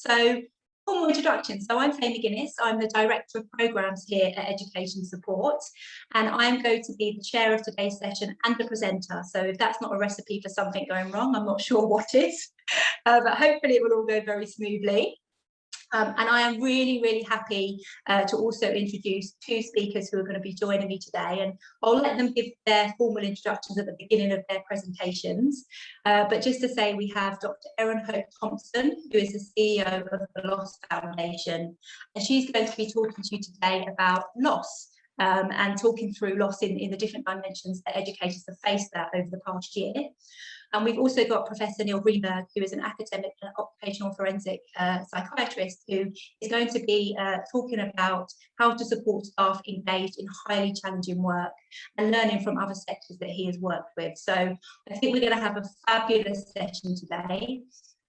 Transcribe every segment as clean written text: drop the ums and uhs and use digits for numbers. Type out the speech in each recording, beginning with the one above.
So, formal introduction. So I'm Faye McGuinness. I'm the Director of Programmes here at Education Support, and I'm going to be the chair of today's session and the presenter. So if that's not a recipe for something going wrong, I'm not sure what is, but hopefully it will all go very smoothly. And I am really happy to also introduce two speakers who are going to be joining me today, and I'll let them give their formal introductions at the beginning of their presentations. But just to say, we have Dr Erin Hope Thompson, who is the CEO of the Loss Foundation, and she's going to be talking to you today about loss and talking through loss in the different dimensions that educators have faced that over the past year. And we've also got Professor Neil Greenberg, who is an academic and occupational forensic psychiatrist, who is going to be talking about how to support staff engaged in highly challenging work and learning from other sectors that he has worked with. So I think we're going to have a fabulous session today.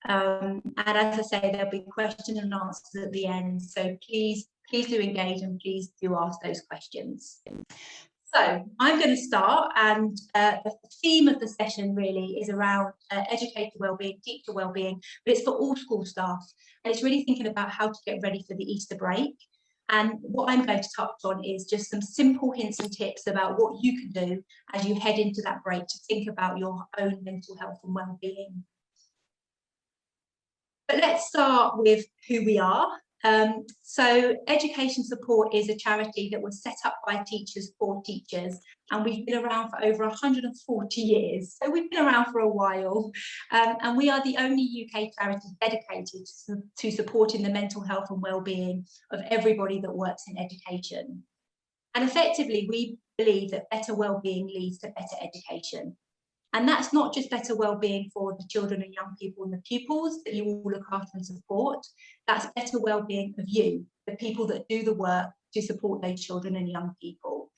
And as I say, there'll be questions and answers at the end. So please do engage and please do ask those questions. So I'm going to start, and the theme of the session really is around educator wellbeing, teacher wellbeing, but it's for all school staff, and it's really thinking about how to get ready for the Easter break. And what I'm going to touch on is just some simple hints and tips about what you can do as you head into that break to think about your own mental health and wellbeing. But let's start with who we are. So Education Support is a charity that was set up by teachers for teachers, and we've been around for over 140 years. So we've been around for a while, and we are the only UK charity dedicated to supporting the mental health and wellbeing of everybody that works in education. And effectively, we believe that better wellbeing leads to better education. And that's not just better wellbeing for the children and young people and the pupils that you all look after and support. That's better wellbeing of you, the people that do the work to support those children and young people.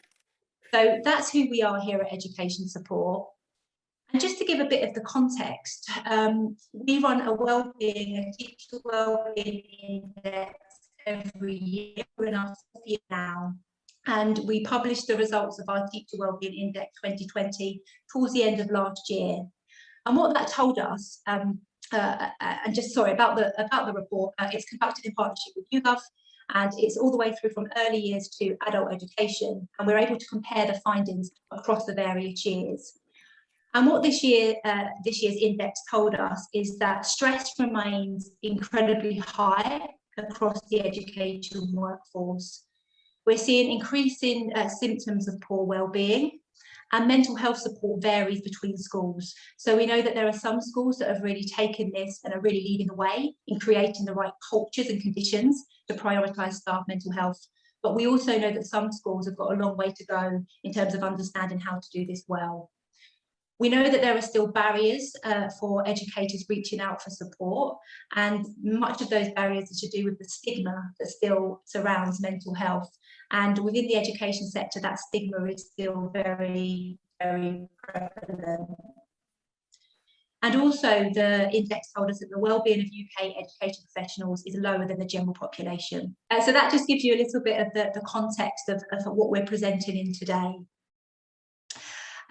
So that's who we are here at Education Support. And just to give a bit of the context, we run a teacher wellbeing index every year. We're in our 4th year now. And we published the results of our Teacher Wellbeing Index 2020 towards the end of last year. And what that told us, and just sorry about the report, it's conducted in partnership with YouGov, and it's all the way through from early years to adult education. And we're able to compare the findings across the various years. And what this year's index told us is that stress remains incredibly high across the education workforce. We're seeing increasing symptoms of poor wellbeing, and mental health support varies between schools. So we know that there are some schools that have really taken this and are really leading the way in creating the right cultures and conditions to prioritise staff mental health. But we also know that some schools have got a long way to go in terms of understanding how to do this well. We know that there are still barriers for educators reaching out for support, and much of those barriers are to do with the stigma that still surrounds mental health. And within the education sector, that stigma is still very prevalent. And also the index told us that the wellbeing of UK education professionals is lower than the general population. So that just gives you a little bit of the context of what we're presenting in today.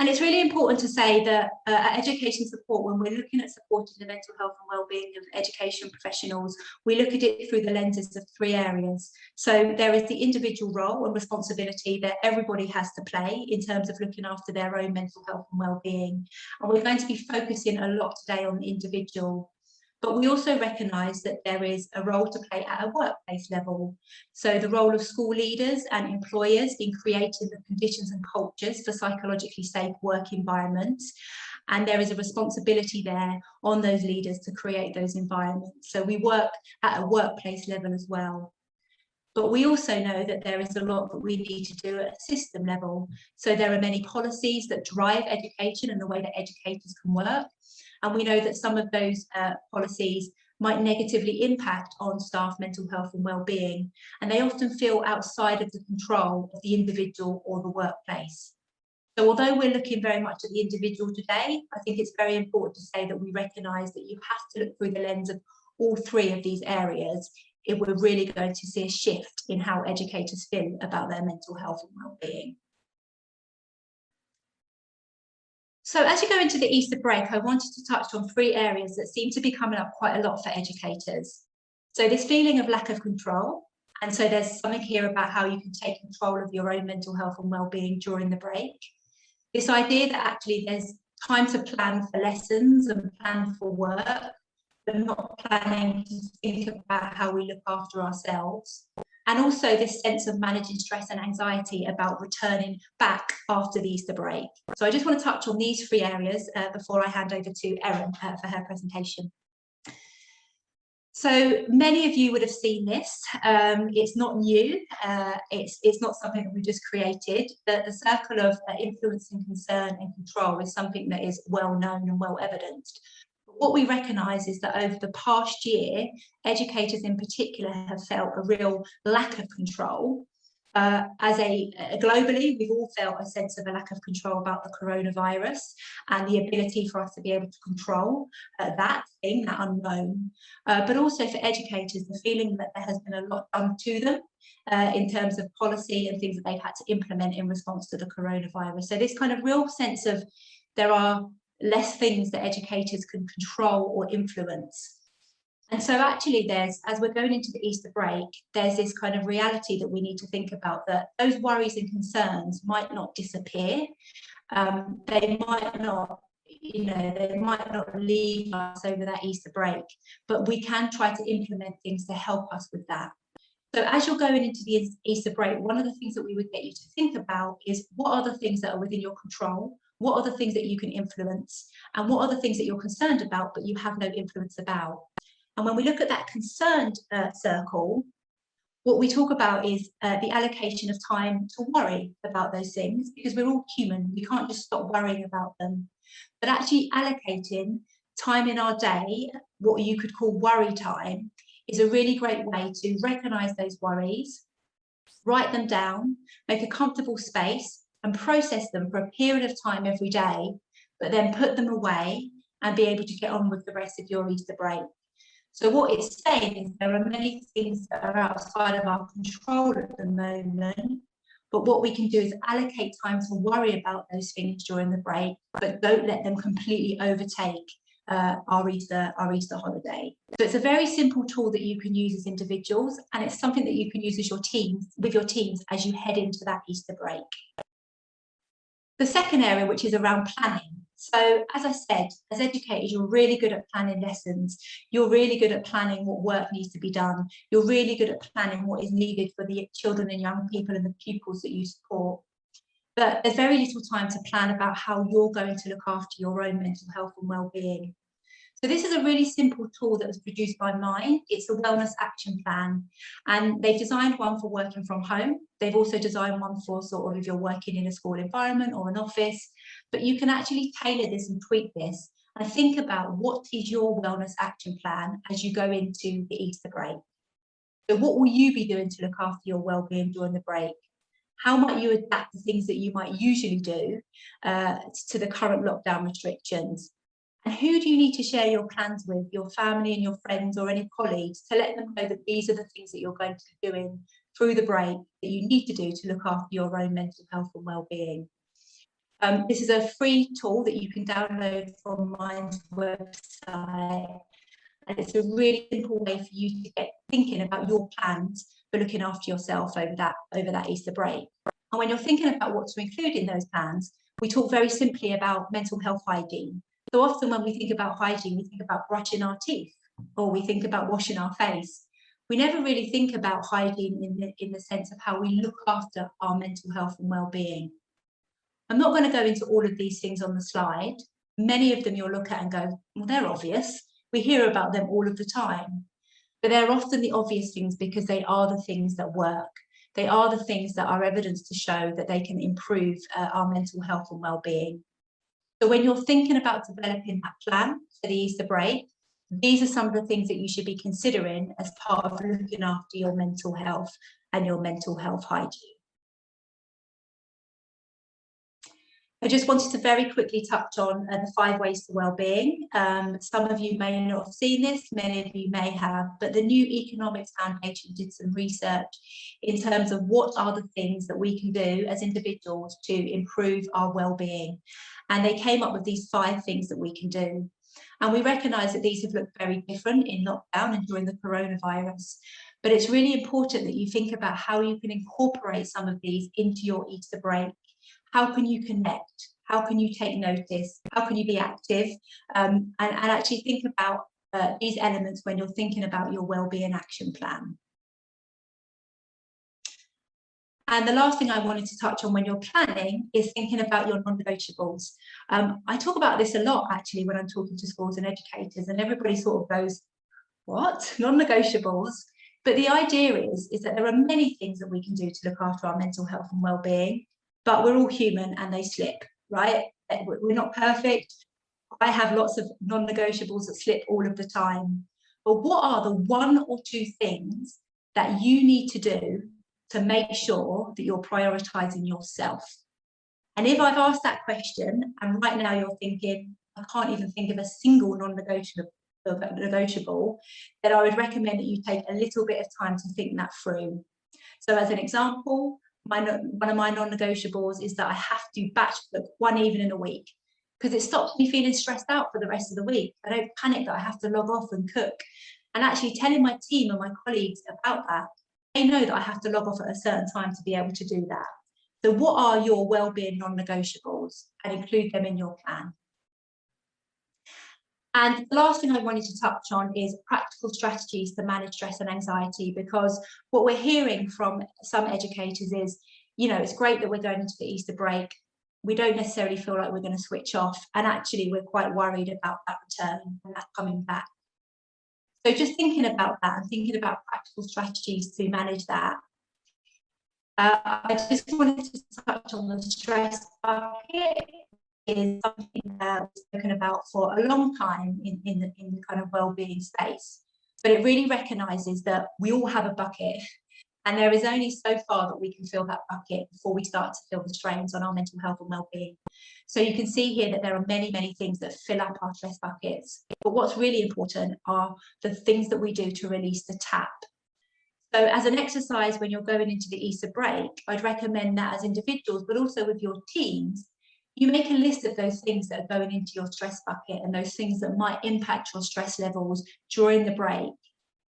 And it's really important to say that at Education Support, when we're looking at supporting the mental health and wellbeing of education professionals, we look at it through the lenses of 3 areas. So there is the individual role and responsibility that everybody has to play in terms of looking after their own mental health and wellbeing. And we're going to be focusing a lot today on the individual. But we also recognise that there is a role to play at a workplace level. So the role of school leaders and employers in creating the conditions and cultures for psychologically safe work environments. And there is a responsibility there on those leaders to create those environments. So we work at a workplace level as well. But we also know that there is a lot that we need to do at a system level. So there are many policies that drive education and the way that educators can work. And we know that some of those policies might negatively impact on staff mental health and wellbeing, and they often feel outside of the control of the individual or the workplace. So although we're looking very much at the individual today, I think it's very important to say that we recognise that you have to look through the lens of all 3 of these areas if we're really going to see a shift in how educators feel about their mental health and wellbeing. So as you go into the Easter break, I wanted to touch on 3 areas that seem to be coming up quite a lot for educators. So this feeling of lack of control, and so there's something here about how you can take control of your own mental health and well-being during the break. This idea that actually there's time to plan for lessons and plan for work, but not planning to think about how we look after ourselves. And also this sense of managing stress and anxiety about returning back after the Easter break. So I just want to touch on these three areas before I hand over to Erin for her presentation. So many of you would have seen this. It's not new. It's not something that we just created. The circle of influence and concern and control is something that is well known and well evidenced. But what we recognise is that over the past year, educators in particular have felt a real lack of control. Globally, we've all felt a sense of a lack of control about the coronavirus and the ability for us to be able to control that thing, that unknown. But also for educators, the feeling that there has been a lot done to them in terms of policy and things that they've had to implement in response to the coronavirus. So this kind of real sense of there are less things that educators can control or influence. And so actually as we're going into the Easter break, there's this kind of reality that we need to think about, that those worries and concerns might not disappear. They might not, they might not leave us over that Easter break, but we can try to implement things to help us with that. So as you're going into the Easter break, one of the things that we would get you to think about is what are the things that are within your control? What are the things that you can influence? And what are the things that you're concerned about, but you have no influence about? And when we look at that concerned circle, what we talk about is the allocation of time to worry about those things, because we're all human. We can't just stop worrying about them. But actually allocating time in our day, what you could call worry time, is a really great way to recognise those worries, write them down, make a comfortable space and process them for a period of time every day, but then put them away and be able to get on with the rest of your Easter break. So what it's saying is there are many things that are outside of our control at the moment, but what we can do is allocate time to worry about those things during the break, but don't let them completely overtake our Easter holiday. So it's a very simple tool that you can use as individuals, and it's something that you can use as with your teams as you head into that Easter break. The second area, which is around planning. So as I said, as educators, you're really good at planning lessons. You're really good at planning what work needs to be done. You're really good at planning what is needed for the children and young people and the pupils that you support. But there's very little time to plan about how you're going to look after your own mental health and well-being. So this is a really simple tool that was produced by Mind. It's a wellness action plan, and they've designed one for working from home. They've also designed one for sort of if you're working in a school environment or an office, but you can actually tailor this and tweak this and think about what is your wellness action plan as you go into the Easter break. So what will you be doing to look after your well-being during the break? How might you adapt the things that you might usually do to the current lockdown restrictions? And who do you need to share your plans with, your family and your friends or any colleagues, to let them know that these are the things that you're going to be doing through the break that you need to do to look after your own mental health and well-being. This is a free tool that you can download from Mind's website. And it's a really simple way for you to get thinking about your plans for looking after yourself over that Easter break. And when you're thinking about what to include in those plans, we talk very simply about mental health hygiene. So often when we think about hygiene, we think about brushing our teeth, or we think about washing our face. We never really think about hygiene in the sense of how we look after our mental health and well-being. I'm not going to go into all of these things on the slide. Many of them you'll look at and go, well, they're obvious. We hear about them all of the time. But they're often the obvious things because they are the things that work. They are the things that are evidence to show that they can improve our mental health and well-being. So when you're thinking about developing that plan for the Easter break, these are some of the things that you should be considering as part of looking after your mental health and your mental health hygiene. I just wanted to very quickly touch on the 5 ways to well-being. Some of you may not have seen this, many of you may have, but the New Economics Foundation did some research in terms of what are the things that we can do as individuals to improve our well-being. And they came up with these 5 things that we can do. And we recognise that these have looked very different in lockdown and during the coronavirus. But it's really important that you think about how you can incorporate some of these into your Easter break. How can you connect? How can you take notice? How can you be active? And actually think about these elements when you're thinking about your wellbeing action plan. And the last thing I wanted to touch on when you're planning is thinking about your non-negotiables. I talk about this a lot actually when I'm talking to schools and educators, and everybody sort of goes, what? Non-negotiables? But the idea is that there are many things that we can do to look after our mental health and well-being, but we're all human and they slip, right? We're not perfect. I have lots of non-negotiables that slip all of the time. But what are the 1 or 2 things that you need to do to make sure that you're prioritizing yourself? And if I've asked that question, and right now you're thinking, I can't even think of a single non-negotiable, then I would recommend that you take a little bit of time to think that through. So as an example, one of my non-negotiables is that I have to batch cook 1 evening a week, because it stops me feeling stressed out for the rest of the week. I don't panic that I have to log off and cook. And actually telling my team and my colleagues about that, they know that I have to log off at a certain time to be able to do that. So what are your wellbeing non-negotiables, and include them in your plan. And the last thing I wanted to touch on is practical strategies to manage stress and anxiety, because what we're hearing from some educators is, you know, it's great that we're going into the Easter break. We don't necessarily feel like we're going to switch off. And actually, we're quite worried about that return and that coming back. So just thinking about that and thinking about practical strategies to manage that. I just wanted to touch on the stress bucket. Is something that we've spoken about for a long time in the kind of wellbeing space, but it really recognises that we all have a bucket, and there is only so far that we can fill that bucket before we start to feel the strains on our mental health and wellbeing. So you can see here that there are many things that fill up our stress buckets, but what's really important are the things that we do to release the tap. So as an exercise when you're going into the Easter break, I'd recommend that as individuals, but also with your teams, you make a list of those things that are going into your stress bucket and those things that might impact your stress levels during the break.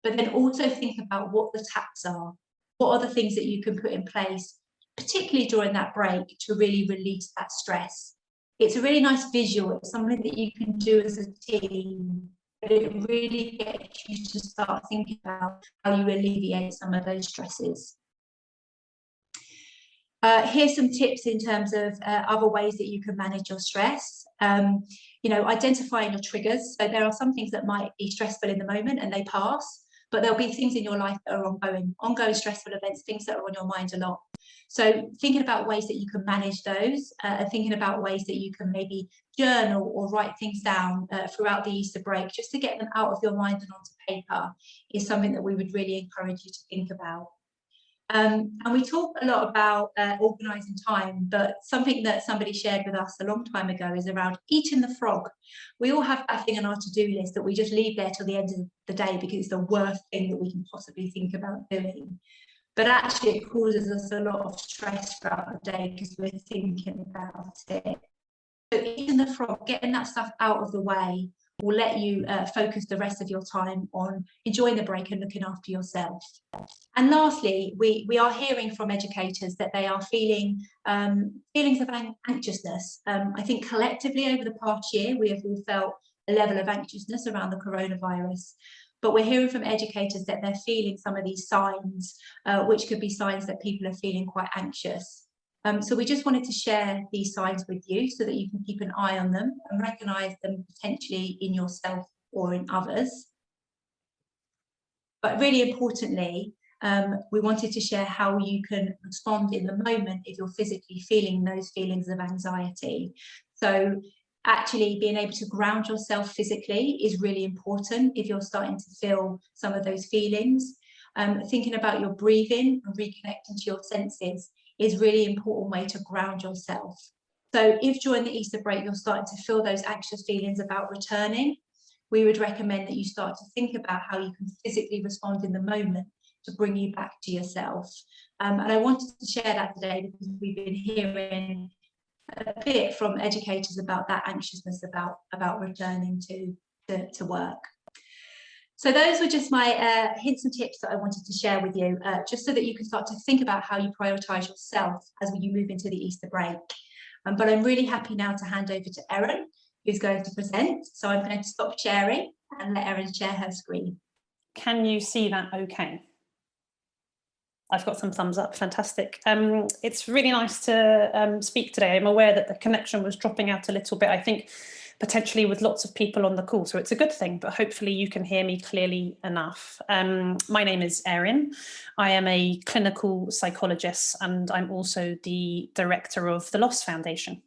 But then also think about what the taps are. What are the things that you can put in place, particularly during that break, to really release that stress? It's a really nice visual. It's something that you can do as a team, but it really gets you to start thinking about how you alleviate some of those stresses. Here's some tips in terms of other ways that you can manage your stress. You know, identifying your triggers. So there are some things that might be stressful in the moment and they pass, but there'll be things in your life that are ongoing stressful events, things that are on your mind a lot. So thinking about ways that you can manage those, and thinking about ways that you can maybe journal or write things down throughout the Easter break, just to get them out of your mind and onto paper, is something that we would really encourage you to think about. And we talk a lot about organising time, but something that somebody shared with us a long time ago is around eating the frog. We all have that thing on our to-do list that we just leave there till the end of the day because it's the worst thing that we can possibly think about doing. But actually it causes us a lot of stress throughout the day because we're thinking about it. So eating the frog, getting that stuff out of the way, will let you focus the rest of your time on enjoying the break and looking after yourself. And lastly, we are hearing from educators that they are feeling feelings of anxiousness. I think collectively over the past year, we have all felt a level of anxiousness around the coronavirus. But we're hearing from educators that they're feeling some of these signs, which could be signs that people are feeling quite anxious. So we just wanted to share these signs with you so that you can keep an eye on them and recognise them potentially in yourself or in others. But really importantly, we wanted to share how you can respond in the moment if you're physically feeling those feelings of anxiety. So actually being able to ground yourself physically is really important if you're starting to feel some of those feelings. Thinking about your breathing and reconnecting to your senses is a really important way to ground yourself. So if during the Easter break you're starting to feel those anxious feelings about returning, we would recommend that you start to think about how you can physically respond in the moment to bring you back to yourself. And I wanted to share that today because we've been hearing a bit from educators about that anxiousness about returning to. to work. So those were just my hints and tips that I wanted to share with you, just so that you can start to think about how you prioritise yourself as you move into the Easter break. But I'm really happy now to hand over to Erin, who's going to present. So I'm going to stop sharing and let Erin share her screen. Can you see that okay? I've got some thumbs up, fantastic. It's really nice to speak today. I'm aware that the connection was dropping out a little bit, I think potentially with lots of people on the call, so it's a good thing, but hopefully you can hear me clearly enough. My name is Erin. I am a clinical psychologist and I'm also the director of the Loss Foundation.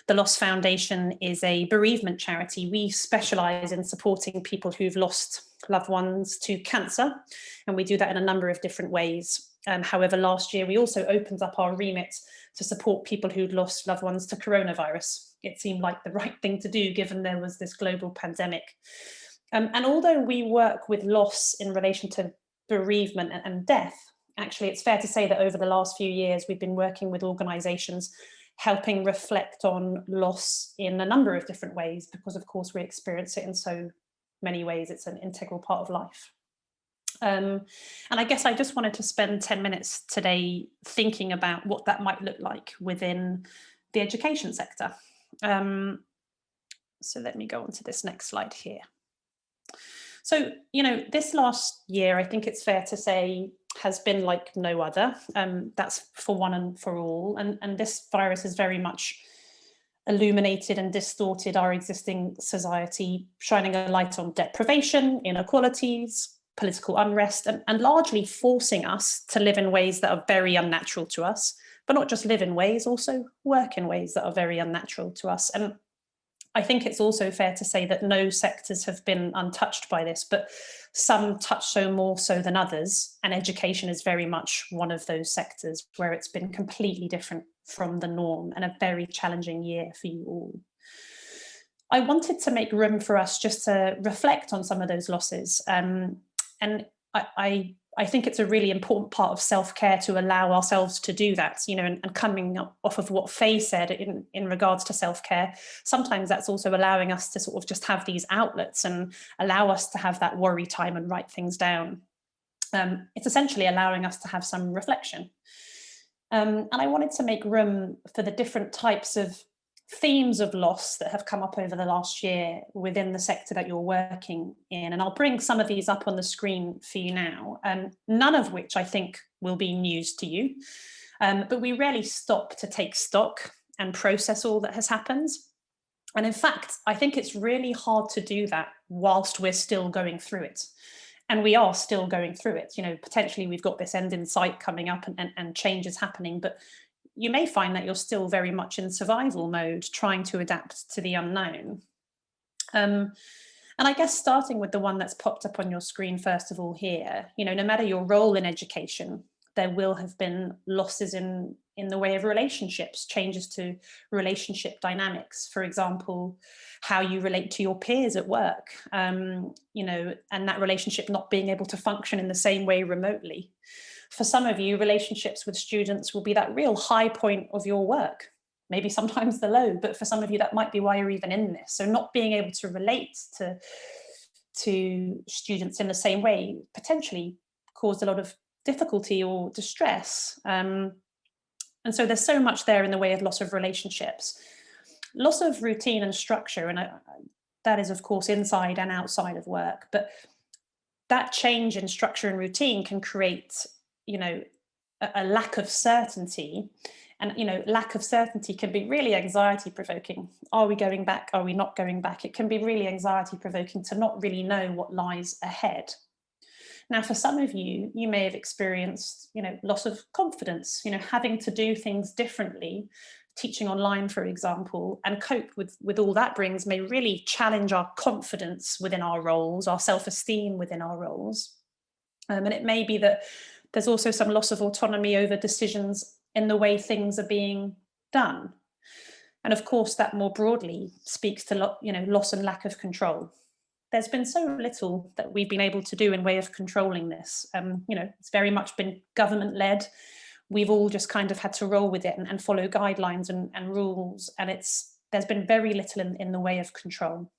The Loss Foundation is a bereavement charity. We specialise in supporting people who've lost loved ones to cancer, and we do that in a number of different ways. However, last year we also opened up our remit to support people who'd lost loved ones to coronavirus. It seemed like the right thing to do given there was this global pandemic. And although we work with loss in relation to bereavement and death, actually it's fair to say that over the last few years we've been working with organisations helping reflect on loss in a number of different ways, because of course we experience it in so many ways. It's an integral part of life. And I guess I just wanted to spend 10 minutes today thinking about what that might look like within the education sector. So let me go on to this next slide here. So, you know, this last year, I think it's fair to say, has been like no other. That's for one and for all. And this virus has very much illuminated and distorted our existing society, shining a light on deprivation, inequalities, political unrest, and largely forcing us to live in ways that are very unnatural to us, but not just live in ways, also work in ways that are very unnatural to us. And I think it's also fair to say that no sectors have been untouched by this, but some touch so more so than others. And education is very much one of those sectors where it's been completely different from the norm, and a very challenging year for you all. I wanted to make room for us just to reflect on some of those losses. And I think it's a really important part of self-care to allow ourselves to do that, you know, and coming off of what Faye said in regards to self-care, sometimes that's also allowing us to sort of just have these outlets and allow us to have that worry time and write things down. It's essentially allowing us to have some reflection. And I wanted to make room for the different types of themes of loss that have come up over the last year within the sector that you're working in. And I'll bring some of these up on the screen for you now, none of which I think will be news to you. But we rarely stop to take stock and process all that has happened. And in fact, I think it's really hard to do that whilst we're still going through it. And we are still going through it. You know, potentially we've got this end in sight coming up and change is happening, but you may find that you're still very much in survival mode, trying to adapt to the unknown. And I guess starting with the one that's popped up on your screen, first of all here, you know, no matter your role in education, there will have been losses in the way of relationships, changes to relationship dynamics. For example, how you relate to your peers at work, you know, and that relationship not being able to function in the same way remotely. For some of you, relationships with students will be that real high point of your work, maybe sometimes the low, but for some of you, that might be why you're even in this. So not being able to relate to students in the same way potentially caused a lot of difficulty or distress. And so there's so much there in the way of loss of relationships, loss of routine and structure. And that is, of course, inside and outside of work. But that change in structure and routine can create, you know, a lack of certainty. And, you know, lack of certainty can be really anxiety provoking. Are we going back? Are we not going back? It can be really anxiety provoking to not really know what lies ahead. Now, for some of you, you may have experienced, you know, loss of confidence, you know, having to do things differently, teaching online, for example, and cope with all that brings may really challenge our confidence within our roles, our self-esteem within our roles. And it may be that there's also some loss of autonomy over decisions in the way things are being done. And of course, that more broadly speaks to, you know, loss and lack of control. There's been so little that we've been able to do in way of controlling this. You know, it's very much been government-led. We've all just kind of had to roll with it and follow guidelines and rules. And there's been very little in the way of control.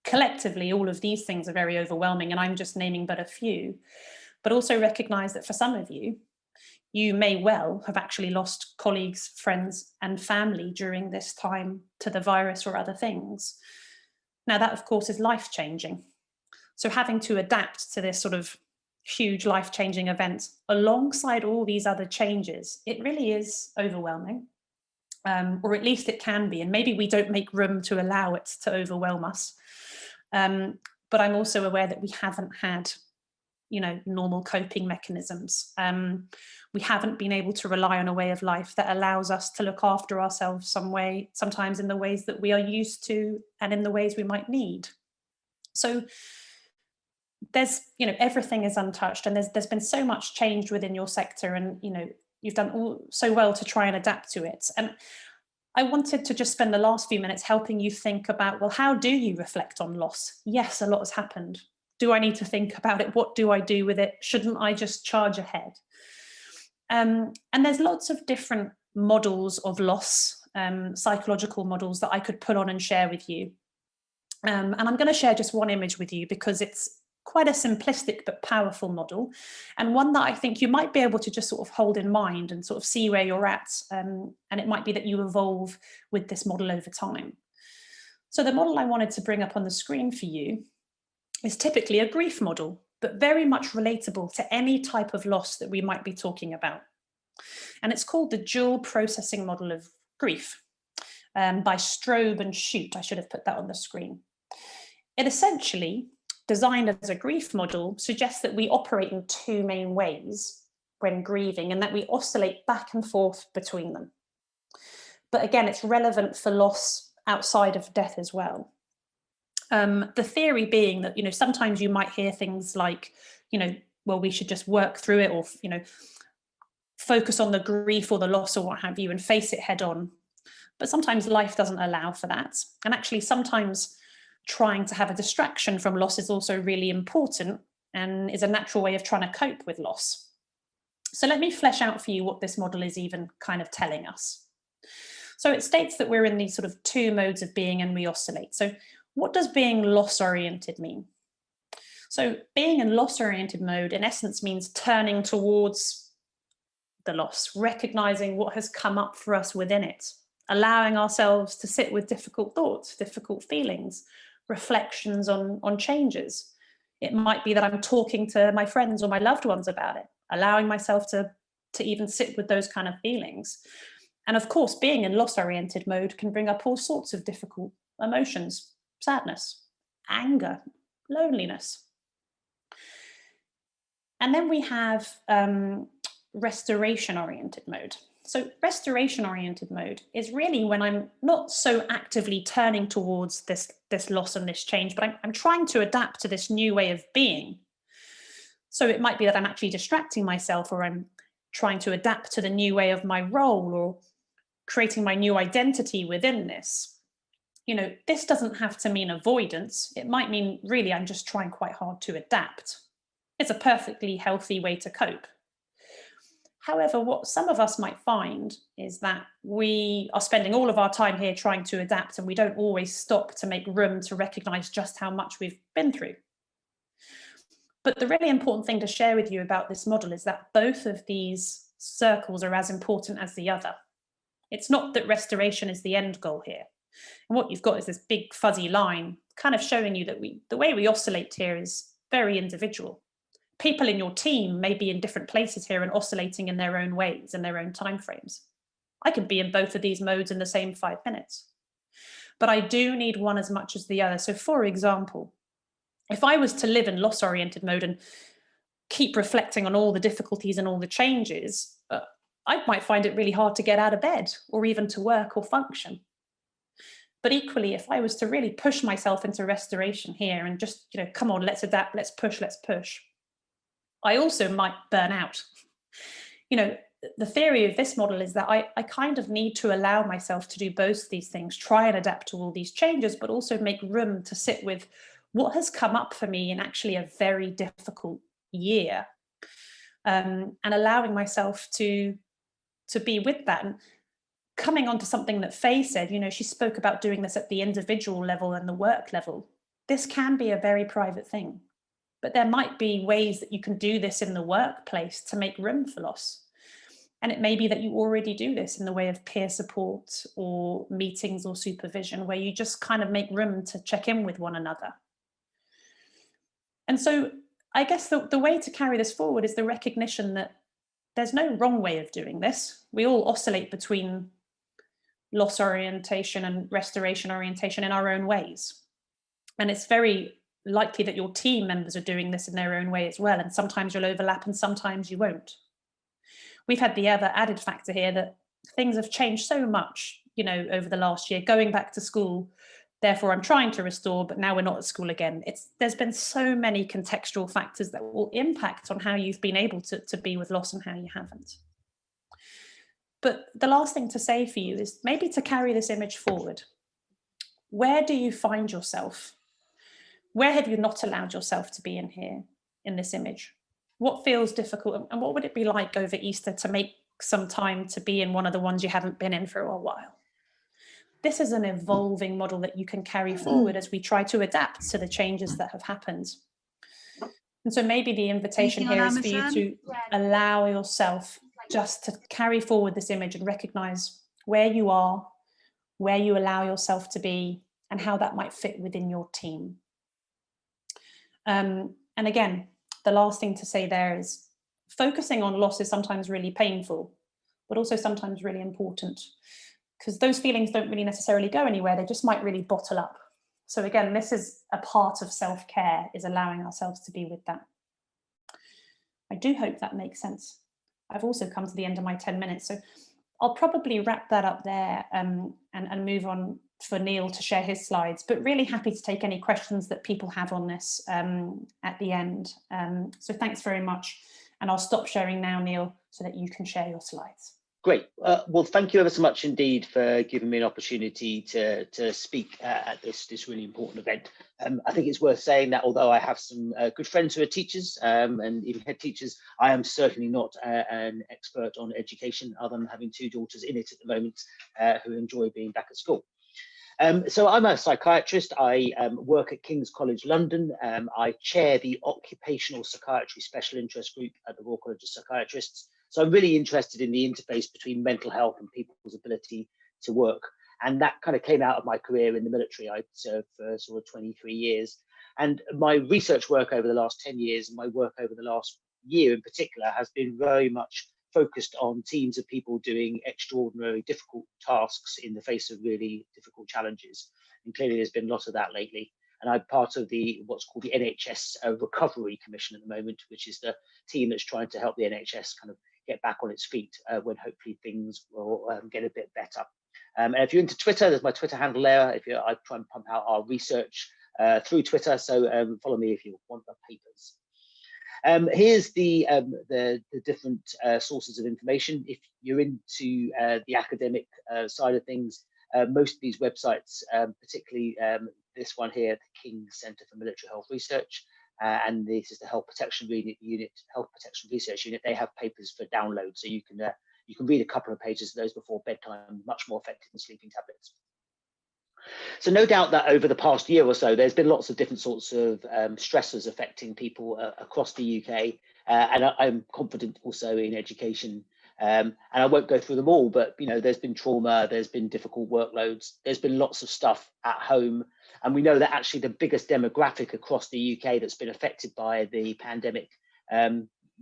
collectively, all of these things are very overwhelming, and I'm just naming but a few. But also recognize that for some of you, you may well have actually lost colleagues, friends, and family during this time to the virus or other things. Now, that, of course, is life-changing. So having to adapt to this sort of huge life-changing event alongside all these other changes, it really is overwhelming. Or at least it can be, and maybe we don't make room to allow it to overwhelm us. But I'm also aware that we haven't had, normal coping mechanisms. We haven't been able to rely on a way of life that allows us to look after ourselves sometimes in the ways that we are used to and in the ways we might need. So there's, everything is untouched, and there's been so much changed within your sector, and, you've done so well to try and adapt to it. And I wanted to just spend the last few minutes helping you think about, well, how do you reflect on loss? Yes, a lot has happened. Do I need to think about it? What do I do with it? Shouldn't I just charge ahead? And there's lots of different models of loss, psychological models that I could put on and share with you. And I'm going to share just one image with you because it's quite a simplistic but powerful model, and one that I think you might be able to just sort of hold in mind and sort of see where you're at. And it might be that you evolve with this model over time. So the model I wanted to bring up on the screen for you is typically a grief model, but very much relatable to any type of loss that we might be talking about. And it's called the dual processing model of grief, by Strobe and Shute. I should have put that on the screen. It essentially, designed as a grief model, suggests that we operate in two main ways when grieving, and that we oscillate back and forth between them. But again, it's relevant for loss outside of death as well. The theory being that, sometimes you might hear things like, well, we should just work through it, or, focus on the grief or the loss or what have you, and face it head on. But sometimes life doesn't allow for that. And actually, sometimes trying to have a distraction from loss is also really important and is a natural way of trying to cope with loss. So let me flesh out for you what this model is even kind of telling us. So it states that we're in these sort of two modes of being and we oscillate. So what does being loss-oriented mean? So being in loss-oriented mode, in essence, means turning towards the loss, recognizing what has come up for us within it, allowing ourselves to sit with difficult thoughts, difficult feelings, reflections on changes. It might be that I'm talking to my friends or my loved ones about it, allowing myself to even sit with those kind of feelings. And of course, being in loss-oriented mode can bring up all sorts of difficult emotions: sadness, anger, loneliness. And then we have restoration-oriented mode. So restoration-oriented mode is really when I'm not so actively turning towards this loss and this change, but I'm trying to adapt to this new way of being. So it might be that I'm actually distracting myself, or I'm trying to adapt to the new way of my role, or creating my new identity within this. This doesn't have to mean avoidance. It might mean really I'm just trying quite hard to adapt. It's a perfectly healthy way to cope. However, what some of us might find is that we are spending all of our time here trying to adapt, and we don't always stop to make room to recognize just how much we've been through. But the really important thing to share with you about this model is that both of these circles are as important as the other. It's not that restoration is the end goal here. And what you've got is this big fuzzy line kind of showing you that the way we oscillate here is very individual. People in your team may be in different places here and oscillating in their own ways and their own timeframes. I could be in both of these modes in the same 5 minutes. But I do need one as much as the other. So for example, if I was to live in loss-oriented mode and keep reflecting on all the difficulties and all the changes, I might find it really hard to get out of bed or even to work or function. But equally, if I was to really push myself into restoration here and just, come on, let's adapt, let's push, I also might burn out. The theory of this model is that I kind of need to allow myself to do both these things, try and adapt to all these changes, but also make room to sit with what has come up for me in actually a very difficult year, and allowing myself to be with that. And coming on to something that Faye said, she spoke about doing this at the individual level and the work level. this can be a very private thing, but there might be ways that you can do this in the workplace to make room for loss. And it may be that you already do this in the way of peer support or meetings or supervision, where you just kind of make room to check in with one another. And so I guess the way to carry this forward is the recognition that there's no wrong way of doing this. We all oscillate between loss orientation and restoration orientation in our own ways. And it's very likely that your team members are doing this in their own way as well. And sometimes you'll overlap and sometimes you won't. We've had the other added factor here that things have changed so much, you know, over the last year, going back to school. Therefore, I'm trying to restore, but now we're not at school again. There's been so many contextual factors that will impact on how you've been able to be with loss and how you haven't. But the last thing to say for you is maybe to carry this image forward. Where do you find yourself? Where have you not allowed yourself to be in here, in this image? What feels difficult, and what would it be like over Easter to make some time to be in one of the ones you haven't been in for a while? This is an evolving model that you can carry forward as we try to adapt to the changes that have happened. And so maybe the invitation here is for you to allow yourself just to carry forward this image and recognize where you are, where you allow yourself to be, and how that might fit within your team. And again, the last thing to say there is focusing on loss is sometimes really painful, but also sometimes really important, because those feelings don't really necessarily go anywhere. They just might really bottle up. So again, this is a part of self-care, is allowing ourselves to be with that. I do hope that makes sense. I've also come to the end of my 10 minutes, so I'll probably wrap that up there and move on for Neil to share his slides, but really happy to take any questions that people have on this at the end. So thanks very much. And I'll stop sharing now, Neil, so that you can share your slides. Great. Well, thank you ever so much indeed for giving me an opportunity to speak at this really important event. I think it's worth saying that although I have some good friends who are teachers and even head teachers, I am certainly not an expert on education, other than having 2 daughters in it at the moment who enjoy being back at school. So I'm a psychiatrist. I work at King's College London. I chair the Occupational Psychiatry Special Interest Group at the Royal College of Psychiatrists. So I'm really interested in the interface between mental health and people's ability to work. And that kind of came out of my career in the military. I served for sort of 23 years. And my research work over the last 10 years and my work over the last year in particular has been very much focused on teams of people doing extraordinarily difficult tasks in the face of really difficult challenges. And clearly there's been a lot of that lately. And I'm part of what's called the NHS Recovery Commission at the moment, which is the team that's trying to help the NHS kind of get back on its feet when hopefully things will get a bit better. And if you're into Twitter, there's my Twitter handle there. I try and pump out our research through Twitter, so follow me if you want the papers. Here's the different sources of information. If you're into the academic side of things, most of these websites, particularly this one here, the King's Centre for Military Health Research, and this is the Health Protection Research Unit, they have papers for download, so you can read a couple of pages of those before bedtime, much more effective than sleeping tablets. So no doubt that over the past year or so, there's been lots of different sorts of stressors affecting people across the UK. And I'm confident also in education. And I won't go through them all, but there's been trauma, there's been difficult workloads, there's been lots of stuff at home. And we know that actually the biggest demographic across the UK that's been affected by the pandemic,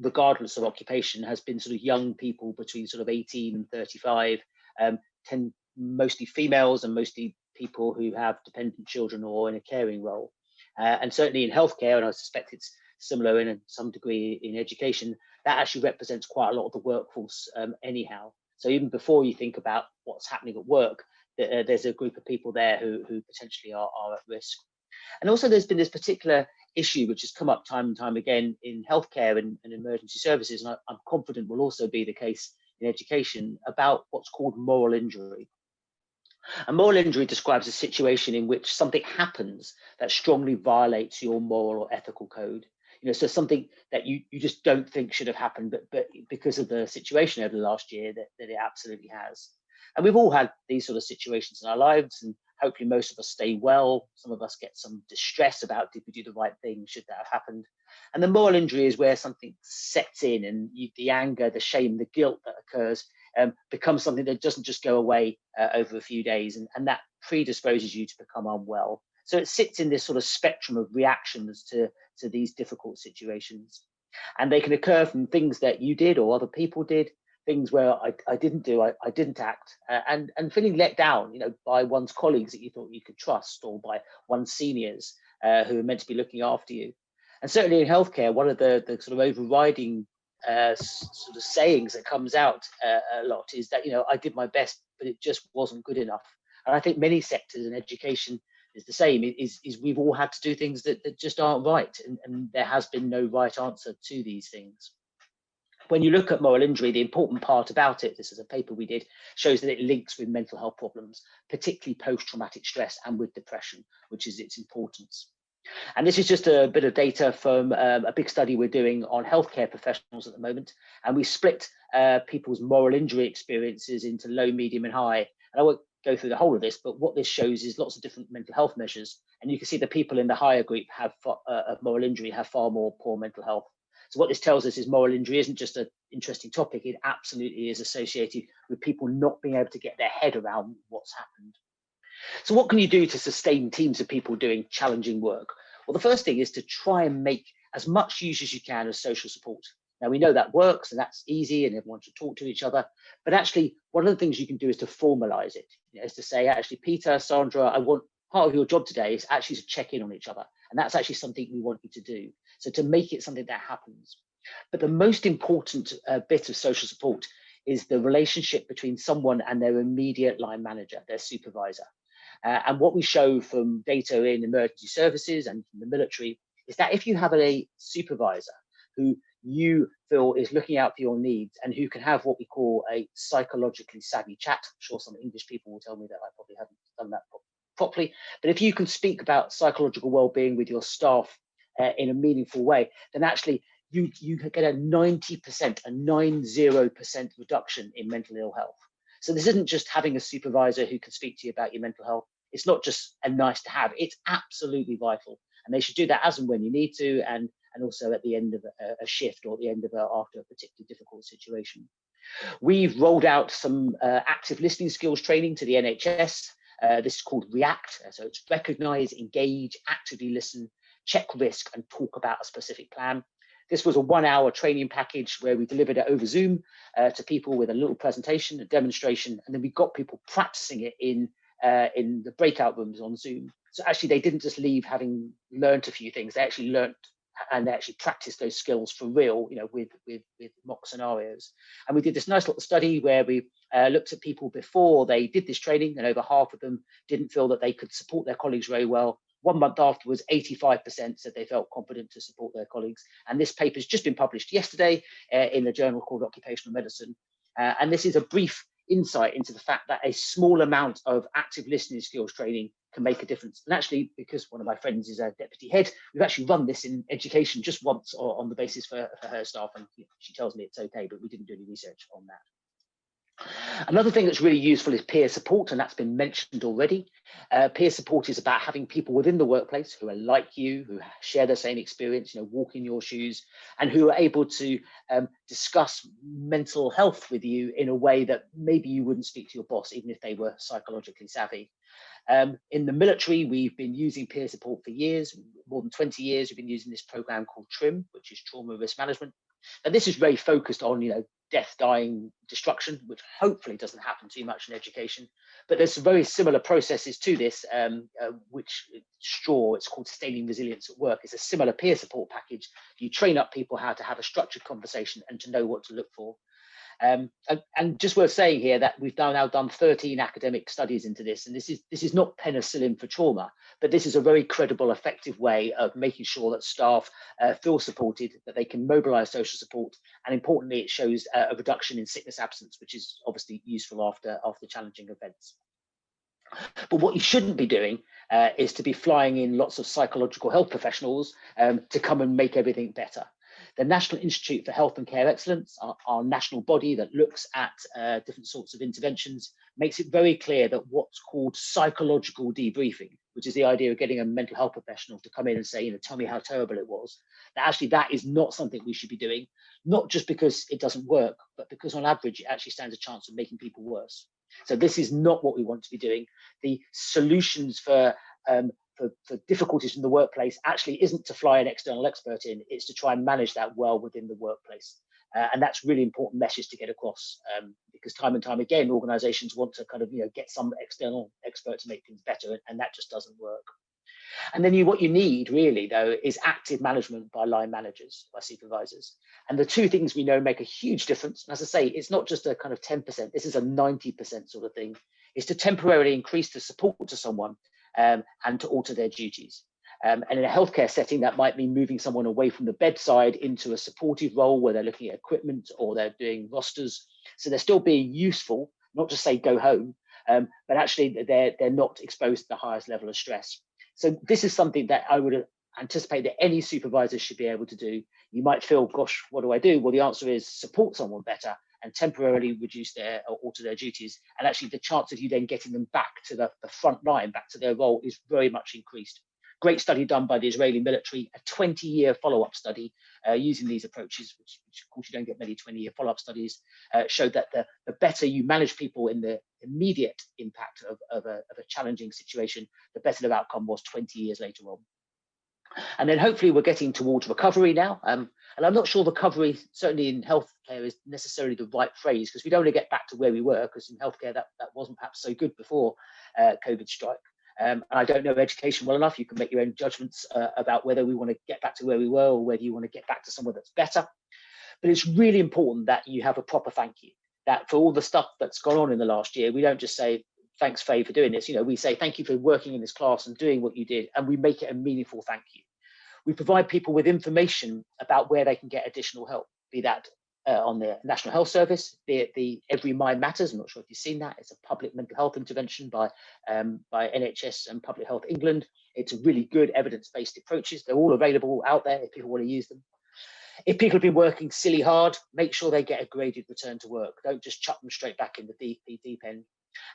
regardless of occupation, has been sort of young people between sort of 18 and 35, mostly females and mostly people who have dependent children or in a caring role. And certainly in healthcare, and I suspect it's similar in some degree in education, that actually represents quite a lot of the workforce anyhow. So even before you think about what's happening at work, there's a group of people there who potentially are at risk. And also there's been this particular issue which has come up time and time again in healthcare and emergency services, and I'm confident will also be the case in education, about what's called moral injury. And moral injury describes a situation in which something happens that strongly violates your moral or ethical code. So something that you just don't think should have happened, but because of the situation over the last year, that it absolutely has. And we've all had these sort of situations in our lives, and hopefully most of us stay well. Some of us get some distress about, did we do the right thing? Should that have happened? And the moral injury is where something sets in, and the anger, the shame, the guilt that occurs becomes something that doesn't just go away over a few days, and that predisposes you to become unwell. So it sits in this sort of spectrum of reactions to these difficult situations. And they can occur from things that you did or other people did, things where I didn't do, I didn't act, and feeling let down, by one's colleagues that you thought you could trust, or by one's seniors who are meant to be looking after you. And certainly in healthcare, one of the sort of overriding sort of sayings that comes out a lot is that, I did my best, but it just wasn't good enough. And I think many sectors in education is the same, is we've all had to do things that just aren't right, and there has been no right answer to these things. When you look at moral injury, the important part about it, this is a paper we did, shows that it links with mental health problems, particularly post-traumatic stress and with depression, which is its importance. And this is just a bit of data from a big study we're doing on healthcare professionals at the moment. And we split people's moral injury experiences into low, medium and high. And I won't go through the whole of this, but what this shows is lots of different mental health measures. And you can see the people in the higher group of moral injury have far more poor mental health. So what this tells us is moral injury isn't just an interesting topic, it absolutely is associated with people not being able to get their head around what's happened. So what can you do to sustain teams of people doing challenging work? Well, the first thing is to try and make as much use as you can of social support. Now, we know that works and that's easy and everyone should talk to each other, but actually one of the things you can do is to formalize it, is to say, actually, Peter, Sandra, I want part of your job today is actually to check in on each other. And that's actually something we want you to do. So to make it something that happens. But the most important bit of social support is the relationship between someone and their immediate line manager, their supervisor. And what we show from data in emergency services and from the military is that if you have a supervisor who you feel is looking out for your needs and who can have what we call a psychologically savvy chat, I'm sure some English people will tell me that I probably haven't done that properly, but if you can speak about psychological well-being with your staff in a meaningful way, then actually you get a 90% reduction in mental ill health. So this isn't just having a supervisor who can speak to you about your mental health. It's not just a nice to have, it's absolutely vital. And they should do that as and when you need to, and also at the end of a shift or at the end of after a particularly difficult situation. We've rolled out some active listening skills training to the NHS. This is called REACT. So it's recognise, engage, actively listen, check risk and talk about a specific plan. This was a 1-hour training package where we delivered it over Zoom to people with a little presentation, a demonstration, and then we got people practicing it in the breakout rooms on Zoom. So actually they didn't just leave having learned a few things, they actually learned and they actually practiced those skills for real, with mock scenarios. And we did this nice little study where we looked at people before they did this training, and over half of them didn't feel that they could support their colleagues very well. 1 month afterwards, 85% said they felt confident to support their colleagues. And this paper's just been published yesterday in a journal called Occupational Medicine. And this is a brief insight into the fact that a small amount of active listening skills training can make a difference. And actually, because one of my friends is a deputy head, we've actually run this in education just once on the basis for her staff. And she tells me it's okay, but we didn't do any research on that. Another thing that's really useful is peer support, and that's been mentioned already. Peer support is about having people within the workplace who are like you, who share the same experience, walk in your shoes, and who are able to discuss mental health with you in a way that maybe you wouldn't speak to your boss, even if they were psychologically savvy. In the military, we've been using peer support for years, more than 20 years. We've been using this program called TRIM, which is Trauma Risk Management. And this is very focused on, death, dying, destruction, which hopefully doesn't happen too much in education. But there's some very similar processes to this, which STRAW, it's called Sustaining Resilience at Work. It's a similar peer support package. You train up people how to have a structured conversation and to know what to look for. And just worth saying here that we've now done 13 academic studies into this, and this is not penicillin for trauma, but this is a very credible, effective way of making sure that staff feel supported, that they can mobilise social support, and importantly, it shows a reduction in sickness absence, which is obviously useful after challenging events. But what you shouldn't be doing is to be flying in lots of psychological health professionals to come and make everything better. The National Institute for Health and Care Excellence, our national body that looks at different sorts of interventions, makes it very clear that what's called psychological debriefing, which is the idea of getting a mental health professional to come in and say, you know, tell me how terrible it was, that actually that is not something we should be doing, not just because it doesn't work, but because on average, it actually stands a chance of making people worse. So this is not what we want to be doing. The solutions for difficulties in the workplace actually isn't to fly an external expert in, it's to try and manage that well within the workplace. And that's really important message to get across, because time and time again, organizations want to kind of, you know, get some external expert to make things better, and that just doesn't work. And then what you need really though is active management by line managers, by supervisors. And the two things we know make a huge difference, and as I say, it's not just a kind of 10%, this is a 90% sort of thing, is to temporarily increase the support to someone and to alter their duties. And in a healthcare setting, that might mean moving someone away from the bedside into a supportive role where they're looking at equipment or they're doing rosters. So they're still being useful, not just say go home, but actually they're not exposed to the highest level of stress. So this is something that I would anticipate that any supervisor should be able to do. You might feel, gosh, what do I do? Well, the answer is support someone better and temporarily reduce their or alter their duties. And actually the chance of you then getting them back to the front line, back to their role is very much increased. Great study done by the Israeli military, a 20-year follow-up study using these approaches, which of course you don't get many 20-year follow-up studies, showed that the better you manage people in the immediate impact of a challenging situation, the better the outcome was 20 years later on. And then hopefully we're getting towards recovery now. And I'm not sure recovery, certainly in healthcare, is necessarily the right phrase, because we don't want to get back to where we were, because in healthcare that wasn't perhaps so good before COVID strike. And I don't know education well enough. You can make your own judgments about whether we want to get back to where we were or whether you want to get back to somewhere that's better. But it's really important that you have a proper thank you, that for all the stuff that's gone on in the last year, we don't just say, thanks, Faye, for doing this. You know, we say, thank you for working in this class and doing what you did. And we make it a meaningful thank you. We provide people with information about where they can get additional help, be that on the National Health Service, be it the Every Mind Matters. I'm not sure if you've seen that. It's a public mental health intervention by NHS and Public Health England. It's a really good evidence-based approaches. They're all available out there if people want to use them. If people have been working silly hard, make sure they get a graded return to work. Don't just chuck them straight back in the deep end.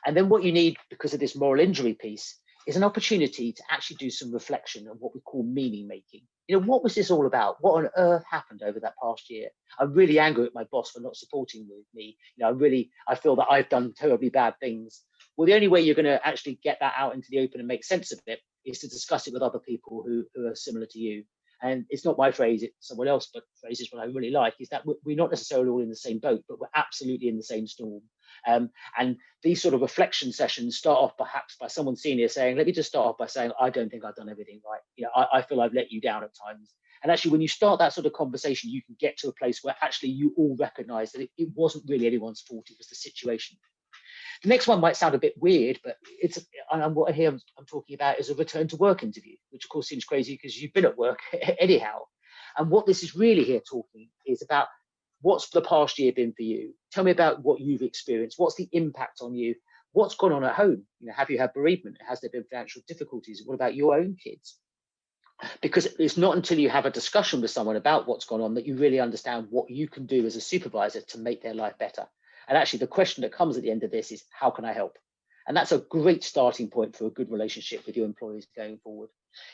And then what you need, because of this moral injury piece, is an opportunity to actually do some reflection on what we call meaning making. You know, what was this all about? What on earth happened over that past year? I'm really angry at my boss for not supporting me. You know, I feel that I've done terribly bad things. Well, the only way you're going to actually get that out into the open and make sense of it is to discuss it with other people who are similar to you. And it's not my phrase, it's someone else, but phrases what I really like is that we're not necessarily all in the same boat, but we're absolutely in the same storm. And these sort of reflection sessions start off perhaps by someone senior saying, let me just start off by saying, I don't think I've done everything right. You know, I feel I've let you down at times. And actually, when you start that sort of conversation, you can get to a place where actually you all recognize that it wasn't really anyone's fault, it was the situation. The next one might sound a bit weird, but what I'm talking about is a return to work interview, which of course seems crazy because you've been at work anyhow. And what this is really here talking is about what's the past year been for you? Tell me about what you've experienced. What's the impact on you? What's gone on at home? You know, have you had bereavement? Has there been financial difficulties? What about your own kids? Because it's not until you have a discussion with someone about what's gone on that you really understand what you can do as a supervisor to make their life better. And actually, the question that comes at the end of this is, how can I help? And that's a great starting point for a good relationship with your employees going forward.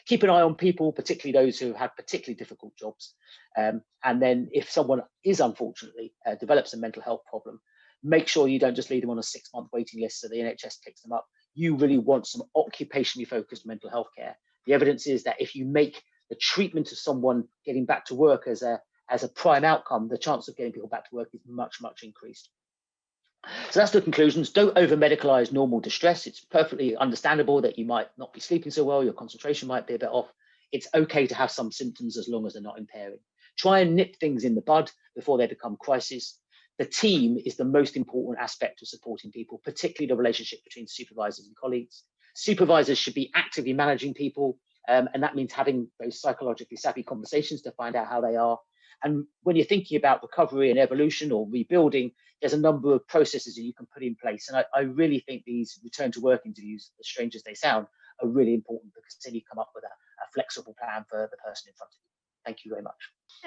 Keep an eye on people, particularly those who have particularly difficult jobs. And then if someone is unfortunately develops a mental health problem, make sure you don't just leave them on a 6-month waiting list so the NHS picks them up. You really want some occupationally focused mental health care. The evidence is that if you make the treatment of someone getting back to work as a prime outcome, the chance of getting people back to work is much, much increased. So that's the conclusions. Don't over medicalize normal distress. It's perfectly understandable that you might not be sleeping so well, your concentration might be a bit off. It's okay to have some symptoms as long as they're not impairing. Try and nip things in the bud before they become crisis. The team is the most important aspect of supporting people, particularly the relationship between supervisors and colleagues. Supervisors should be actively managing people, and that means having those psychologically savvy conversations to find out how they are. And when you're thinking about recovery and evolution or rebuilding, there's a number of processes that you can put in place. And I really think these return to work interviews, as strange as they sound, are really important because then you come up with a flexible plan for the person in front of you. Thank you very much.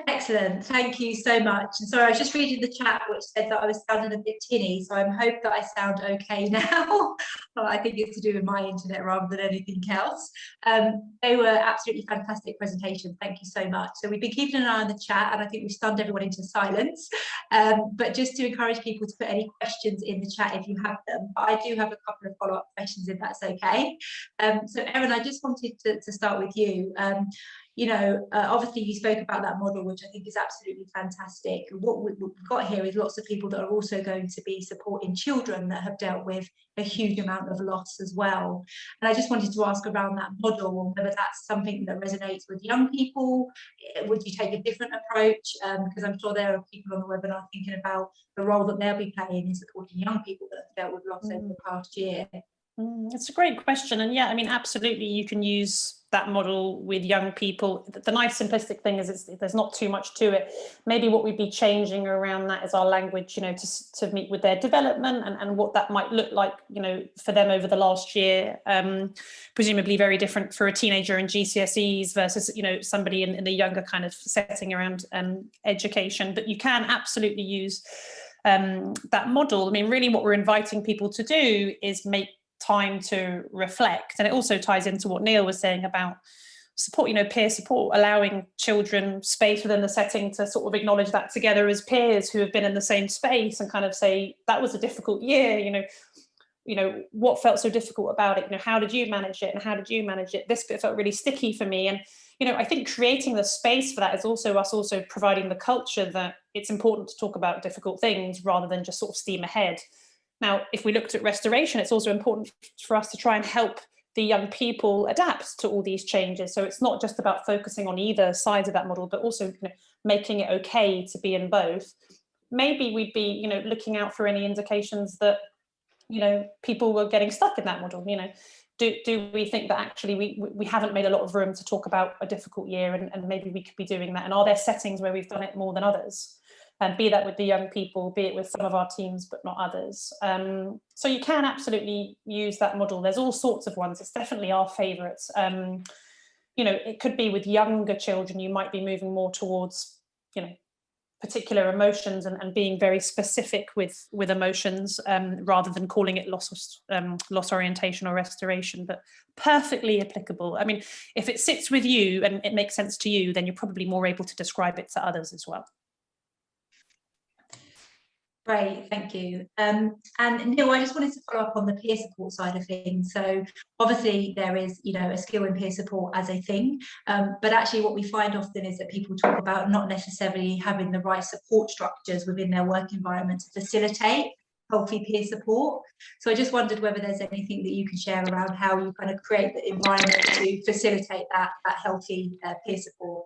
Excellent, thank you so much. And sorry, I was just reading the chat which said that I was sounding a bit tinny, so I hope that I sound okay now. But I think it's to do with my internet rather than anything else. They were absolutely fantastic presentations, thank you so much. So we've been keeping an eye on the chat, and I think we've stunned everyone into silence. But just to encourage people to put any questions in the chat if you have them. But I do have a couple of follow-up questions if that's okay. So Erin, I just wanted to start with you. You know, obviously you spoke about that model, which I think is absolutely fantastic. What we've got here is lots of people that are also going to be supporting children that have dealt with a huge amount of loss as well. And I just wanted to ask around that model, and whether that's something that resonates with young people. Would you take a different approach? Because I'm sure there are people on the webinar thinking about the role that they'll be playing in supporting young people that have dealt with loss over the past year. It's a great question, and yeah, I mean, absolutely, you can use that model with young people. The nice simplistic thing is there's not too much to it. Maybe what we'd be changing around that is our language, you know, to meet with their development and what that might look like, you know, for them over the last year. Presumably very different for a teenager in GCSEs versus, you know, somebody in the younger kind of setting around education. But you can absolutely use that model. I mean, really what we're inviting people to do is make time to reflect, and it also ties into what Neil was saying about support, you know, peer support, allowing children space within the setting to sort of acknowledge that together as peers who have been in the same space, and kind of say that was a difficult year, you know, what felt so difficult about it, you know, how did you manage it, and how did you manage it, this bit felt really sticky for me. And you know, I think creating the space for that is also us also providing the culture that it's important to talk about difficult things rather than just sort of steam ahead. Now, if we looked at restoration, it's also important for us to try and help the young people adapt to all these changes. So it's not just about focusing on either side of that model, but also, you know, making it okay to be in both. Maybe we'd be, you know, looking out for any indications that, you know, people were getting stuck in that model. You know, do we think that actually we haven't made a lot of room to talk about a difficult year, and maybe we could be doing that? And are there settings where we've done it more than others? And be that with the young people, be it with some of our teams, but not others. So you can absolutely use that model. There's all sorts of ones. It's definitely our favourites. You know, it could be with younger children. You might be moving more towards, you know, particular emotions and being very specific with emotions, rather than calling it loss orientation or restoration, but perfectly applicable. I mean, if it sits with you and it makes sense to you, then you're probably more able to describe it to others as well. Great, thank you. And Neil, I just wanted to follow up on the peer support side of things. So obviously there is, you know, a skill in peer support as a thing, but actually what we find often is that people talk about not necessarily having the right support structures within their work environment to facilitate healthy peer support. So I just wondered whether there's anything that you can share around how you kind of create the environment to facilitate that healthy peer support.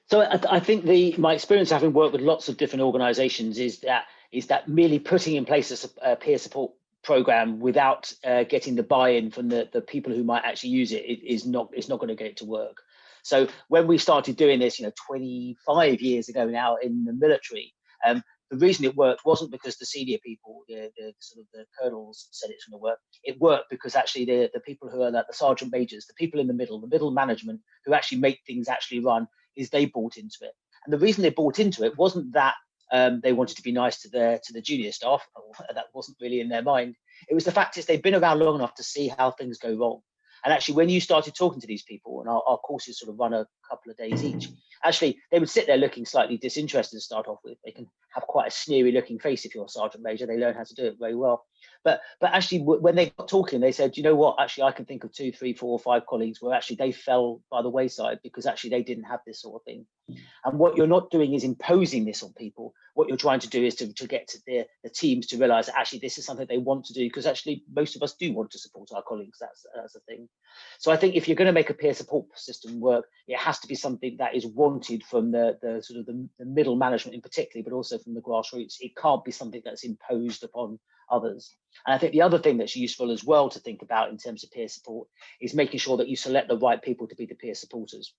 So I think my experience having worked with lots of different organisations is that merely putting in place a peer support program without getting the buy-in from the people who might actually use it is not going to get it to work. So when we started doing this, you know, 25 years ago now in the military, the reason it worked wasn't because the senior people, the sort of the colonels said it's going to work. It worked because actually the people who are like the sergeant majors, the people in the middle management who actually make things actually run, is they bought into it. And the reason they bought into it wasn't that they wanted to be nice to the junior staff. That wasn't really in their mind. It was the fact is they've been around long enough to see how things go wrong. And actually, when you started talking to these people, and our courses sort of run a couple of days each, actually, they would sit there looking slightly disinterested to start off with. They can have quite a sneery looking face if you're a sergeant major. They learn how to do it very well. But actually, when they got talking, they said, you know what, actually, I can think of 2, 3, 4, 5 colleagues where actually they fell by the wayside because actually they didn't have this sort of thing. And what you're not doing is imposing this on people. What you're trying to do is to get to the teams to realize that actually this is something they want to do, because actually most of us do want to support our colleagues. That's the thing. So I think if you're going to make a peer support system work, it has to be something that is wanted from the sort of the middle management in particular, but also from the grassroots. It can't be something that's imposed upon others. And I think the other thing that's useful as well to think about in terms of peer support is making sure that you select the right people to be the peer supporters.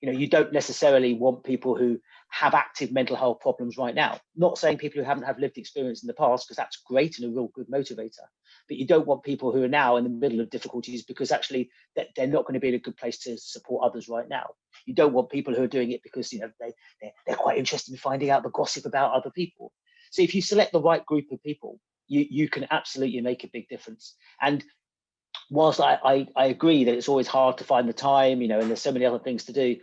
You know, you don't necessarily want people who have active mental health problems right now. Not saying people who haven't had lived experience in the past, because that's great and a real good motivator. But you don't want people who are now in the middle of difficulties because actually they're not going to be in a good place to support others right now. You don't want people who are doing it because, you know, they're quite interested in finding out the gossip about other people. So if you select the right group of people, you can absolutely make a big difference. And whilst I agree that it's always hard to find the time, you know, and there's so many other things to do,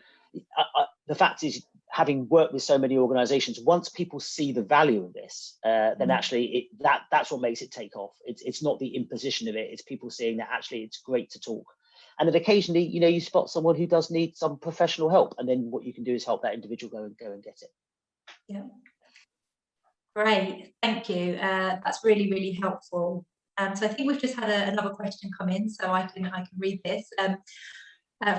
the fact is, having worked with so many organizations, once people see the value of this, then actually that's what makes it take off. It's not the imposition of it, it's people seeing that actually it's great to talk. And then occasionally, you know, you spot someone who does need some professional help, and then what you can do is help that individual go and get it. Yeah. Great, thank you. That's really, really helpful. So I think we've just had another question come in, so I can read this.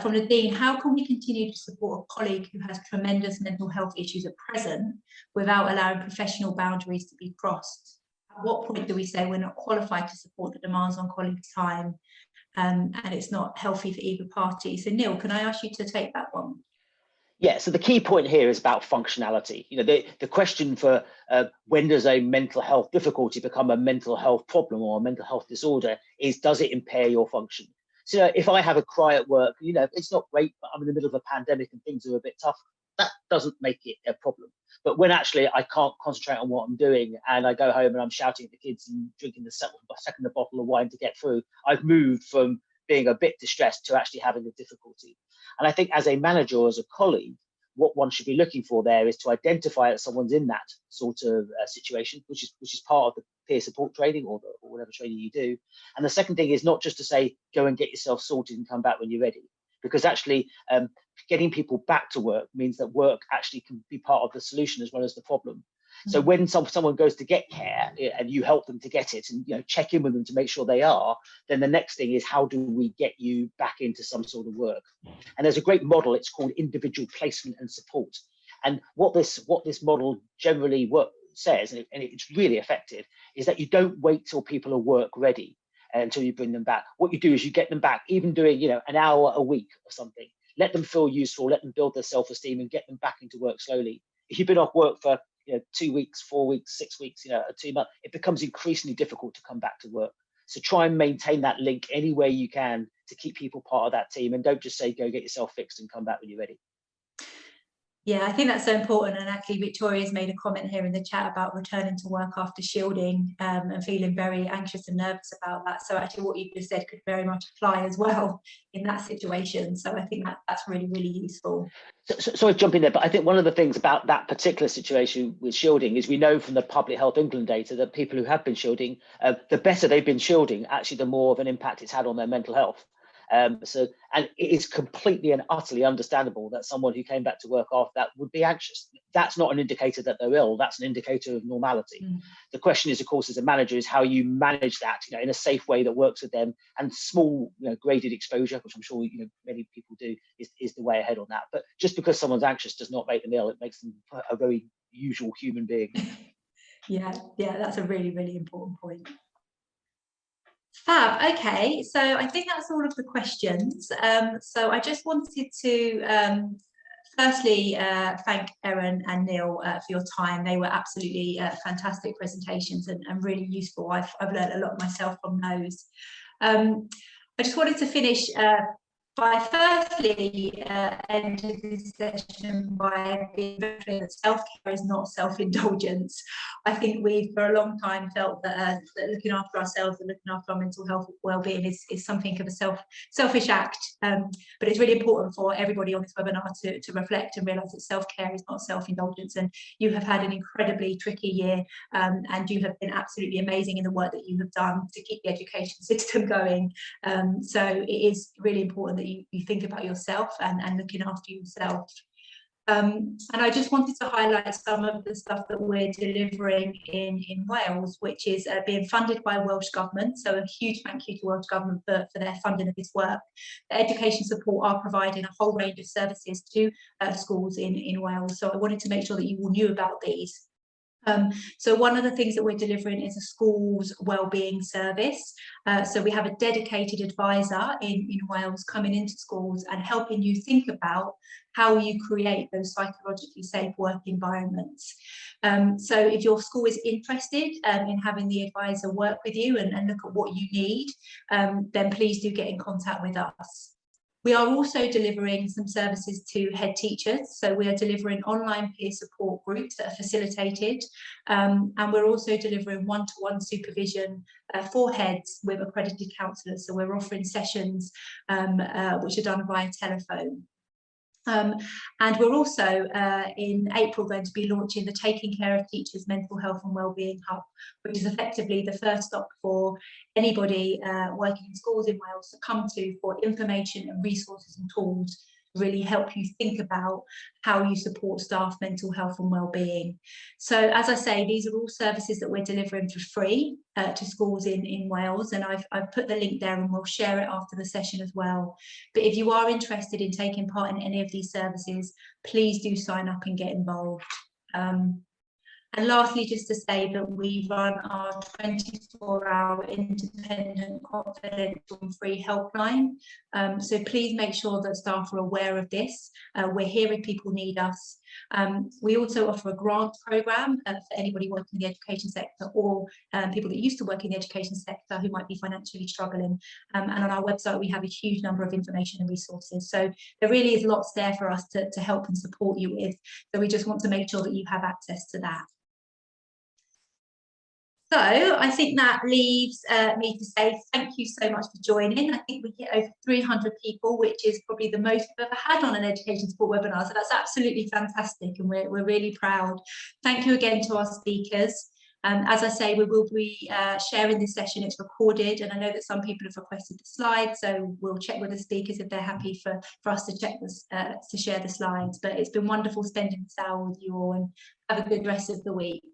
From Nadine, how can we continue to support a colleague who has tremendous mental health issues at present without allowing professional boundaries to be crossed? At what point do we say we're not qualified to support the demands on colleagues' time, and it's not healthy for either party? So Neil, can I ask you to take that one? Yeah, so the key point here is about functionality. You know, the question for when does a mental health difficulty become a mental health problem or a mental health disorder is, does it impair your function? So, you know, if I have a cry at work, you know, it's not great, but I'm in the middle of a pandemic and things are a bit tough, that doesn't make it a problem. But when actually I can't concentrate on what I'm doing and I go home and I'm shouting at the kids and drinking the second bottle of wine to get through, I've moved from being a bit distressed to actually having a difficulty. And I think as a manager or as a colleague, what one should be looking for there is to identify that someone's in that sort of situation, which is part of the peer support training or whatever training you do. And the second thing is not just to say, go and get yourself sorted and come back when you're ready, because actually getting people back to work means that work actually can be part of the solution as well as the problem. So when someone goes to get care and you help them to get it and, you know, check in with them to make sure they are, then the next thing is, how do we get you back into some sort of work? And there's a great model, it's called individual placement and support. And what this model generally says, and it's really effective, is that you don't wait till people are work ready until you bring them back. What you do is you get them back, even doing, you know, an hour a week or something. Let them feel useful, let them build their self-esteem and get them back into work slowly. If you've been off work for 2 weeks, 4 weeks, 6 weeks, 2 months, it becomes increasingly difficult to come back to work. So try and maintain that link any way you can to keep people part of that team, and don't just say, go get yourself fixed and come back when you're ready. Yeah, I think that's so important. And actually, Victoria's made a comment here in the chat about returning to work after shielding and feeling very anxious and nervous about that. So actually what you just said could very much apply as well in that situation. So I think that's really, really useful. So I jump in there, but I think one of the things about that particular situation with shielding is we know from the Public Health England data that people who have been shielding, the better they've been shielding, actually the more of an impact it's had on their mental health. And it is completely and utterly understandable that someone who came back to work after that would be anxious. That's not an indicator that they're ill, that's an indicator of normality. The question is, of course, as a manager, is how you manage that, in a safe way that works with them, and small, graded exposure, which I'm sure many people do, is the way ahead on that. But just because someone's anxious does not make them ill, it makes them a very usual human being. Yeah, that's a really, really important point. Fab. Okay, so I think that's all of the questions. So I just wanted to firstly thank Erin and Neil for your time. They were absolutely fantastic presentations and really useful. I've learned a lot myself from those. I just wanted to finish by firstly ending this session by being very clear that self-care is not self-indulgence. I think we've for a long time felt that looking after ourselves and looking after our mental health well-being is something of a selfish act, but it's really important for everybody on this webinar to reflect and realise that self-care is not self-indulgence. And you have had an incredibly tricky year, and you have been absolutely amazing in the work that you have done to keep the education system going. So it is really important that you think about yourself and looking after yourself. And I just wanted to highlight some of the stuff that we're delivering in Wales, which is being funded by Welsh Government. So a huge thank you to Welsh Government for their funding of this work. The education support are providing a whole range of services to schools in Wales. So I wanted to make sure that you all knew about these. So one of the things that we're delivering is a school's wellbeing service. So we have a dedicated advisor in Wales coming into schools and helping you think about how you create those psychologically safe work environments. So if your school is interested in having the advisor work with you and look at what you need, then please do get in contact with us. We are also delivering some services to head teachers. So we are delivering online peer support groups that are facilitated. And we're also delivering one-to-one supervision for heads with accredited counsellors. So we're offering sessions which are done via telephone. And we're also in April going to be launching the Taking Care of Teachers Mental Health and Wellbeing Hub, which is effectively the first stop for anybody working in schools in Wales to come to for information and resources and tools to really help you think about how you support staff mental health and wellbeing. So as I say, these are all services that we're delivering for free to schools in Wales, and I've put the link there and we'll share it after the session as well. But if you are interested in taking part in any of these services, please do sign up and get involved. And lastly, just to say that we run our 24-hour independent, confidential and free helpline. So please make sure that staff are aware of this. We're here if people need us. We also offer a grant programme for anybody working in the education sector or people that used to work in the education sector who might be financially struggling. And on our website, we have a huge number of information and resources. So there really is lots there for us to help and support you with. So we just want to make sure that you have access to that. So I think that leaves me to say thank you so much for joining. I think we hit over 300 people, which is probably the most we've ever had on an education support webinar. So that's absolutely fantastic and we're really proud. Thank you again to our speakers. As I say, we will be sharing this session. It's recorded, and I know that some people have requested the slides, so we'll check with the speakers if they're happy for us to check this, to share the slides. But it's been wonderful spending this hour with you all, and have a good rest of the week.